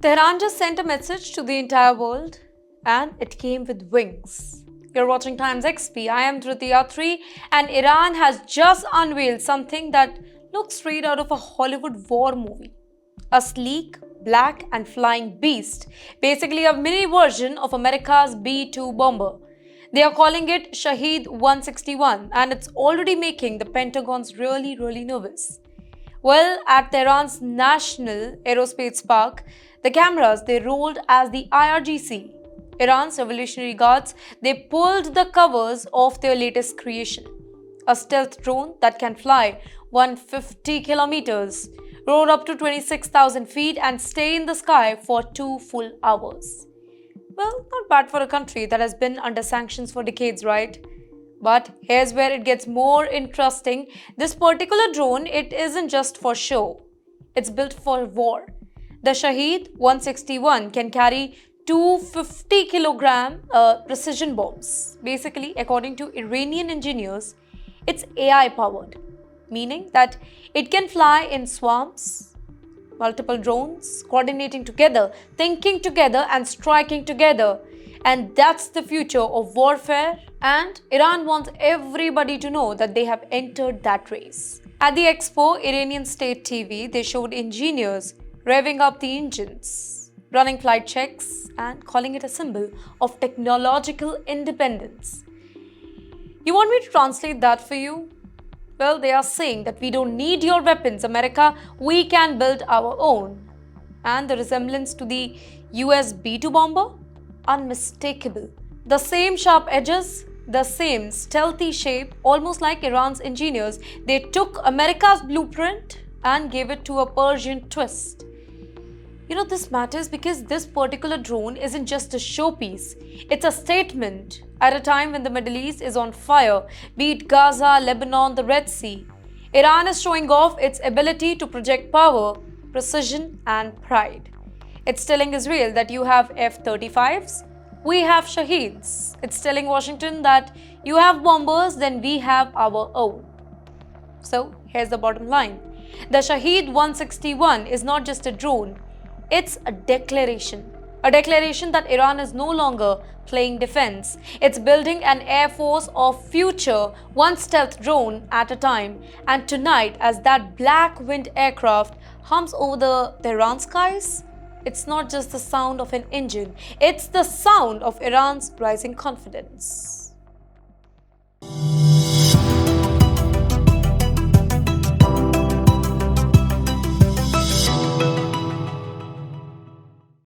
Tehran just sent a message to the entire world and it came with wings. You're watching TimesXP. I am Tritiya 3 and Iran has just unveiled something that looks straight out of a Hollywood war movie. A sleek, black and flying beast, basically a mini version of America's B-2 bomber. They are calling it Shahed 161 and it's already making the Pentagon's really nervous. Well, at Tehran's National Aerospace Park, the cameras they rolled as the IRGC, Iran's Revolutionary Guards, they pulled the covers of their latest creation. A stealth drone that can fly 150 kilometers, roar up to 26,000 feet and stay in the sky for 2 full hours. Well, not bad for a country that has been under sanctions for decades, right? But here's where it gets more interesting. This particular drone, it isn't just for show. It's built for war. The Shahed 161 can carry 250 kilogram precision bombs. Basically, according to Iranian engineers, it's AI powered, meaning that it can fly in swarms, multiple drones, coordinating together, thinking together and striking together. And that's the future of warfare, and Iran wants everybody to know that they have entered that race. At the expo, Iranian state TV, they showed engineers revving up the engines, running flight checks and calling it a symbol of technological independence. You want me to translate that for you? Well, they are saying that we don't need your weapons, America, we can build our own. And the resemblance to the US B-2 bomber? Unmistakable. The same sharp edges, the same stealthy shape, almost like Iran's engineers. They took America's blueprint and gave it to a Persian twist. You know, this matters because this particular drone isn't just a showpiece. It's a statement at a time when the Middle East is on fire, be it Gaza, Lebanon, the Red Sea. Iran is showing off its ability to project power, precision and pride. It's telling Israel that you have F-35s, we have Shaheds. It's telling Washington that you have bombers, then we have our own. So here's the bottom line. The Shahed 161 is not just a drone, it's a declaration. A declaration that Iran is no longer playing defense. It's building an air force of future, one stealth drone at a time. And tonight, as that black-winged aircraft hums over the Tehran skies, it's not just the sound of an engine, it's the sound of Iran's rising confidence.